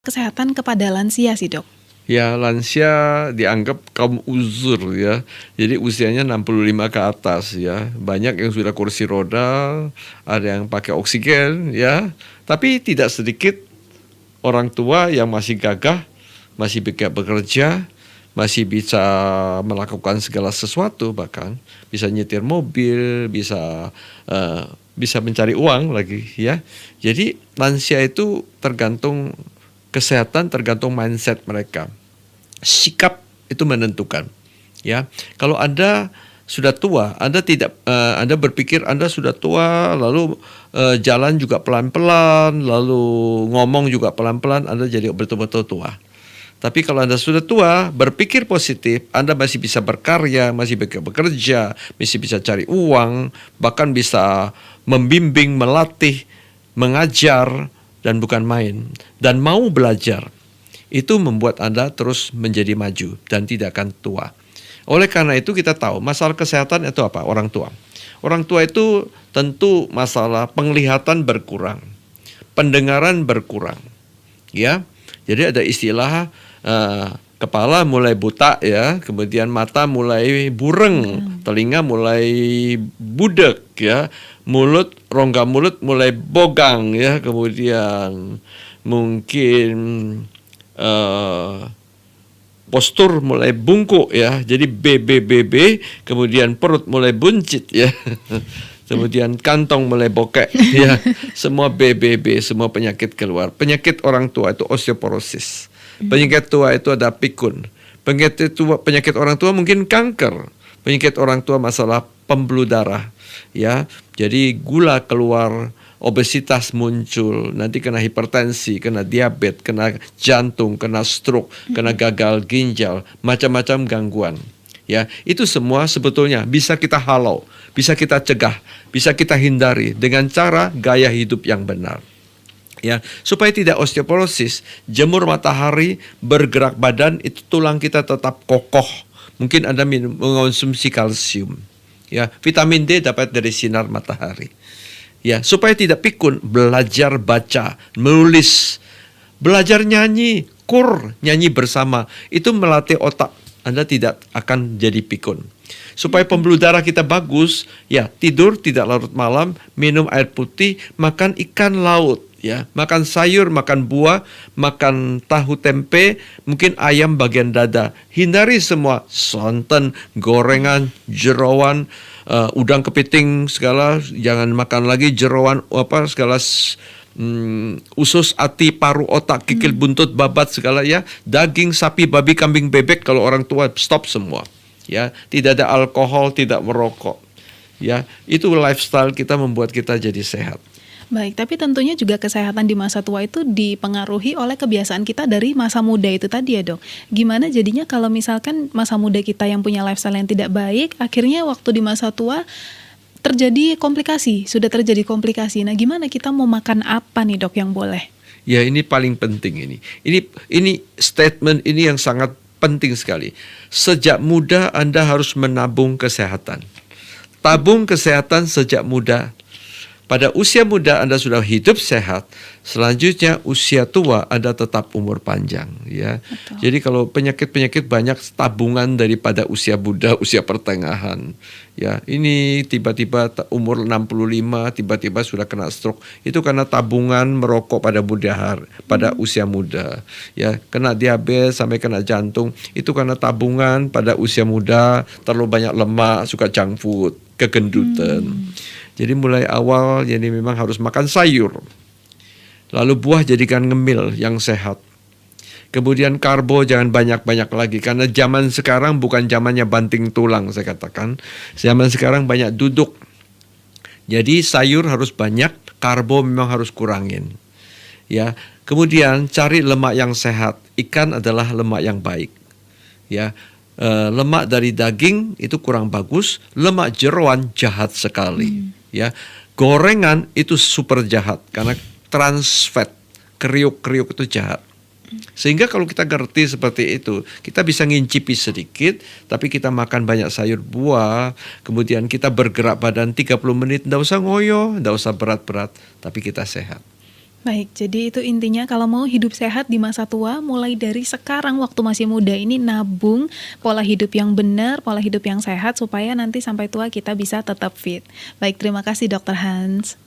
kesehatan kepada lansia sih, Dok? Ya, lansia dianggap kaum uzur ya. Jadi usianya 65 ke atas ya. Banyak yang sudah kursi roda, ada yang pakai oksigen ya. Tapi tidak sedikit orang tua yang masih gagah, masih bisa bekerja, masih bisa melakukan segala sesuatu, bahkan bisa nyetir mobil, bisa mencari uang lagi ya. Jadi lansia itu tergantung kesehatan, tergantung mindset mereka. Sikap itu menentukan. Ya, kalau Anda sudah tua, Anda berpikir Anda sudah tua, lalu jalan juga pelan-pelan, lalu ngomong juga pelan-pelan, Anda jadi betul-betul tua. Tapi kalau Anda sudah tua, berpikir positif, Anda masih bisa berkarya, masih bisa bekerja, masih bisa cari uang, bahkan bisa membimbing, melatih, mengajar, dan bukan main, dan mau belajar. Itu membuat Anda terus menjadi maju dan tidak akan tua. Oleh karena itu kita tahu masalah kesehatan itu apa? Orang tua. Orang tua itu tentu masalah penglihatan berkurang, pendengaran berkurang. Ya, jadi ada istilah kepala mulai buta ya, kemudian mata mulai bureng, telinga mulai budek ya, rongga mulut mulai bogang ya, kemudian mungkin postur mulai bungkuk ya, jadi BBBB, kemudian perut mulai buncit ya, kemudian kantong mulai bokek ya, semua BBB, semua penyakit keluar. Penyakit orang tua itu osteoporosis, penyakit tua itu ada pikun, penyakit orang tua mungkin kanker, penyakit orang tua masalah pembuluh darah ya, jadi gula keluar, obesitas muncul, nanti kena hipertensi, kena diabetes, kena jantung, kena stroke, kena gagal ginjal, macam-macam gangguan. Ya, itu semua sebetulnya bisa kita halau, bisa kita cegah, bisa kita hindari dengan cara gaya hidup yang benar. Ya, supaya tidak osteoporosis, jemur matahari, bergerak badan, itu tulang kita tetap kokoh. Mungkin Anda mengonsumsi kalsium. Ya, vitamin D dapat dari sinar matahari. Ya, supaya tidak pikun, belajar baca, menulis, belajar nyanyi, nyanyi bersama. Itu melatih otak. Anda tidak akan jadi pikun. Supaya pembuluh darah kita bagus, ya tidur tidak larut malam, minum air putih, makan ikan laut, ya, makan sayur, makan buah, makan tahu tempe, mungkin ayam bagian dada. Hindari semua santan, gorengan, jerawan, udang kepiting segala, jangan makan lagi jerawan segala, usus, ati, paru, otak, kikil, buntut, babat segala ya, daging, sapi, babi, kambing, bebek. Kalau orang tua stop semua. Ya, tidak ada alkohol, tidak merokok. Ya, itu lifestyle kita membuat kita jadi sehat. Baik, tapi tentunya juga kesehatan di masa tua itu dipengaruhi oleh kebiasaan kita dari masa muda itu tadi ya, Dok. Gimana jadinya kalau misalkan masa muda kita yang punya lifestyle yang tidak baik, akhirnya waktu di masa tua sudah terjadi komplikasi. Nah, gimana kita mau makan apa nih, Dok, yang boleh? Ya, ini paling penting ini. Ini statement ini yang sangat penting sekali. Sejak muda Anda harus menabung kesehatan. Tabung kesehatan sejak muda. Pada usia muda Anda sudah hidup sehat, selanjutnya usia tua Anda tetap umur panjang ya. Betul. Jadi kalau penyakit-penyakit banyak tabungan daripada usia muda, usia pertengahan. Ya, ini tiba-tiba umur 65 tiba-tiba sudah kena stroke. Itu karena tabungan merokok pada pada usia muda. Ya, kena diabetes sampai kena jantung, itu karena tabungan pada usia muda, terlalu banyak lemak, suka junk food, kegendutan. Jadi mulai awal jadi memang harus makan sayur. Lalu buah jadikan ngemil yang sehat. Kemudian karbo jangan banyak-banyak lagi. Karena zaman sekarang bukan zamannya banting tulang saya katakan. Zaman sekarang banyak duduk. Jadi sayur harus banyak, karbo memang harus kurangin. Ya. Kemudian cari lemak yang sehat. Ikan adalah lemak yang baik. Ya. Lemak dari daging itu kurang bagus. Lemak jeroan jahat sekali. Ya, gorengan itu super jahat karena trans fat, kriuk-kriuk itu jahat. Sehingga kalau kita ngerti seperti itu, kita bisa ngincipi sedikit, tapi kita makan banyak sayur buah, kemudian kita bergerak badan 30 menit, enggak usah ngoyo, enggak usah berat-berat, tapi kita sehat. Baik, jadi itu intinya kalau mau hidup sehat di masa tua, mulai dari sekarang waktu masih muda ini nabung pola hidup yang benar, pola hidup yang sehat supaya nanti sampai tua kita bisa tetap fit. Baik, terima kasih Dokter Hans.